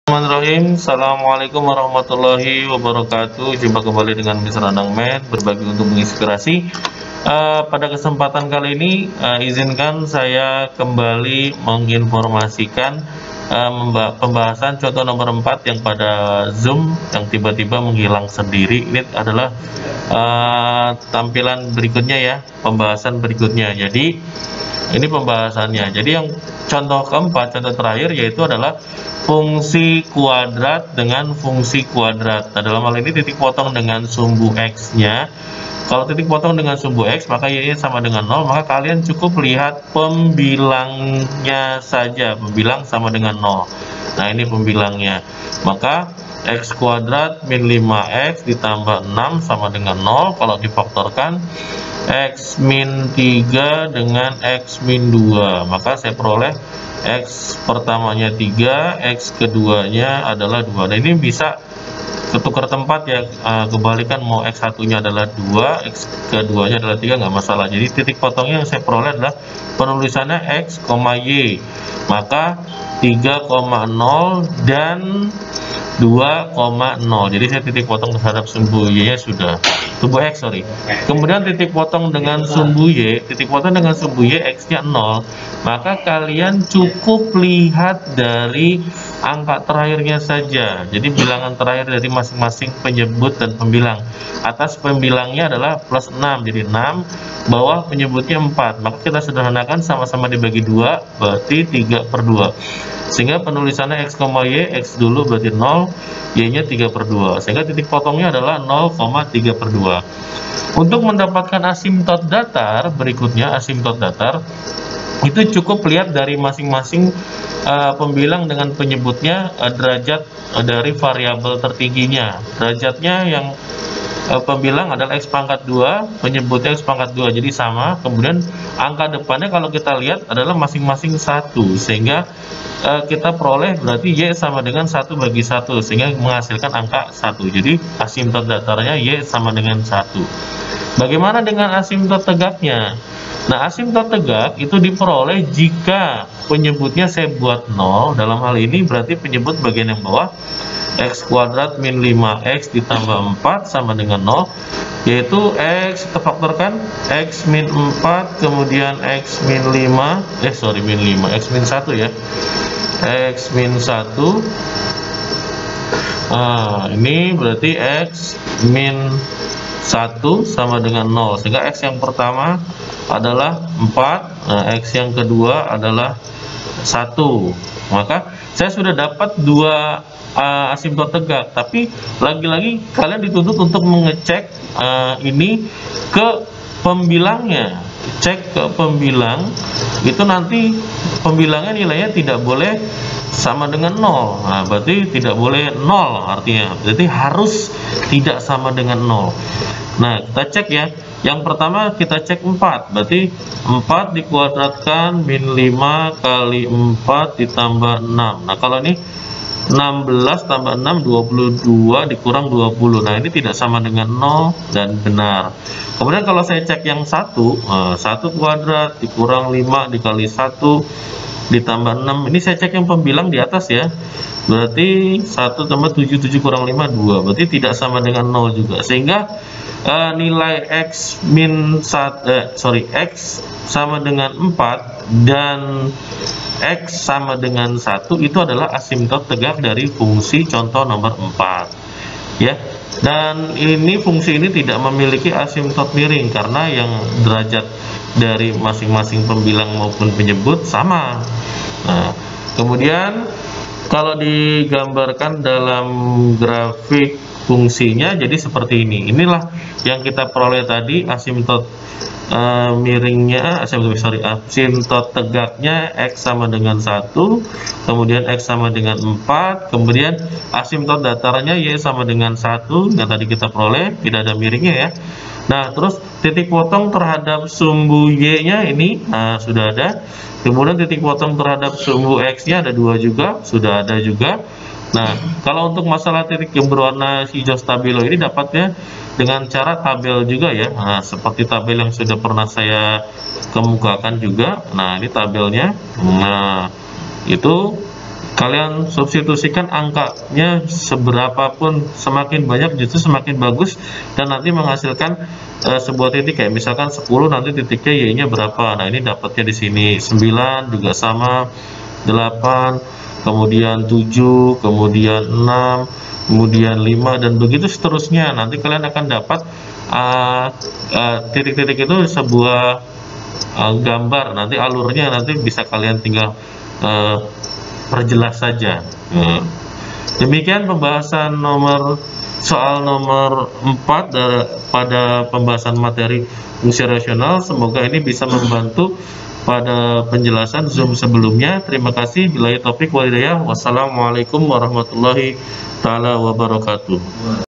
Bismillahirrahmanirrahim. Assalamualaikum warahmatullahi wabarakatuh. Jumpa kembali dengan Mr. Anang Math, berbagi untuk menginspirasi. Pada kesempatan kali ini izinkan saya kembali menginformasikan pembahasan contoh nomor 4 yang pada Zoom yang tiba-tiba menghilang sendiri. Ini adalah tampilan berikutnya ya, pembahasan berikutnya. Jadi ini pembahasannya. Jadi yang contoh keempat, contoh terakhir yaitu adalah fungsi kuadrat dengan fungsi kuadrat. Nah, dalam hal ini titik potong dengan sumbu X-nya. Kalau titik potong dengan sumbu X, maka Y sama dengan 0, maka kalian cukup lihat pembilangnya saja. Pembilang sama dengan 0. Nah, ini pembilangnya. Maka X kuadrat min 5X ditambah 6 sama dengan 0. Kalau difaktorkan, X min 3 dengan X min 2. Maka saya peroleh X pertamanya 3, X keduanya adalah 2. Nah, ini bisa ketukar tempat ya, kebalikan mau X satunya adalah 2, X keduanya adalah 3, nggak masalah. Jadi titik potongnya yang saya peroleh adalah penulisannya X, Y. Maka 3,0 dan 2,0. Jadi saya titik potong terhadap sumbu Y nya sudah, sumbu X sorry. Kemudian titik potong dengan sumbu Y, titik potong dengan sumbu Y X nya 0. Maka kalian cukup lihat dari angka terakhirnya saja. Jadi bilangan terakhir dari masing-masing penyebut dan pembilang. Atas pembilangnya adalah plus 6, jadi 6, bawah penyebutnya 4. Maka kita sederhanakan, sama-sama dibagi 2, berarti 3/2. Sehingga penulisannya X, Y, X dulu berarti 0, Y nya 3/2. Sehingga titik potongnya adalah 0,3/2. Untuk mendapatkan asimtot datar, berikutnya asimtot datar, itu cukup lihat dari masing-masing pembilang dengan penyebutnya derajat dari variabel tertingginya. Derajatnya yang pembilang adalah X pangkat 2, penyebutnya X pangkat 2, jadi sama. Kemudian angka depannya kalau kita lihat adalah masing-masing 1, sehingga kita peroleh berarti Y sama dengan 1 bagi 1, sehingga menghasilkan angka 1. Jadi asimtot datarnya Y sama dengan 1. Bagaimana dengan asimtot tegaknya? Nah, asimtot tegak itu diperoleh jika penyebutnya saya buat 0. Dalam hal ini berarti penyebut bagian yang bawah, X kuadrat min 5X ditambah 4 sama dengan 0, yaitu X kita faktorkan, X min 4, kemudian X min 5, min 5, X min 1 ya, X min 1. Ini berarti X min 1 sama dengan 0, sehingga X yang pertama adalah 4, nah X yang kedua adalah 1. Maka saya sudah dapat 2 asimtot tegak, tapi lagi-lagi kalian dituntut untuk mengecek ini ke pembilangnya. Cek ke pembilang, itu nanti pembilangnya nilainya tidak boleh sama dengan 0. Nah, berarti tidak boleh 0 artinya. Berarti harus tidak sama dengan 0. Nah, kita cek ya. Yang pertama kita cek 4. Berarti 4 dikuadratkan min 5 kali 4 ditambah 6. Nah, kalau ini 16 tambah 6, 22 dikurang 20. Nah, ini tidak sama dengan 0 dan benar. Kemudian kalau saya cek yang 1, 1 kuadrat dikurang 5 dikali 1 ditambah 6. Ini saya cek yang pembilang di atas ya. Berarti 1 tambah 7, 7 kurang 5, 2. Berarti tidak sama dengan 0 juga. Sehingga nilai X min 1, X sama dengan 4 dan X sama dengan 1 itu adalah asimtot tegak dari fungsi contoh nomor 4 ya. Dan ini fungsi ini tidak memiliki asimtot miring karena yang derajat dari masing-masing pembilang maupun penyebut sama. Nah, kemudian kalau digambarkan dalam grafik fungsinya jadi seperti ini. Inilah yang kita peroleh tadi, asimtot miringnya, asimtot tegaknya X sama dengan 1, kemudian X sama dengan 4, kemudian asimtot datarnya Y sama dengan 1, yang tadi kita peroleh, tidak ada miringnya ya. Nah, terus titik potong terhadap sumbu Y nya ini sudah ada. Kemudian titik potong terhadap sumbu X nya ada 2 juga, sudah ada juga. Nah, kalau untuk masalah titik yang berwarna hijau stabilo ini dapatnya dengan cara tabel juga ya. Nah, seperti tabel yang sudah pernah saya kemukakan juga. Nah, ini tabelnya. Nah, itu kalian substitusikan angkanya seberapapun, semakin banyak justru semakin bagus, dan nanti menghasilkan sebuah titik. Kayak misalkan 10 nanti titiknya y-nya berapa. Nah, ini dapatnya di sini 9 juga sama, 8, kemudian 7, kemudian 6, kemudian 5, dan begitu seterusnya. Nanti kalian akan dapat titik-titik itu sebuah gambar. Nanti alurnya nanti bisa kalian tinggal perjelas saja. Demikian pembahasan soal nomor 4 pada pembahasan materi fungsi rasional. Semoga ini bisa membantu pada penjelasan Zoom sebelumnya. Terima kasih. Billahi taufik wal hidayah. Wassalamualaikum warahmatullahi taala wabarakatuh.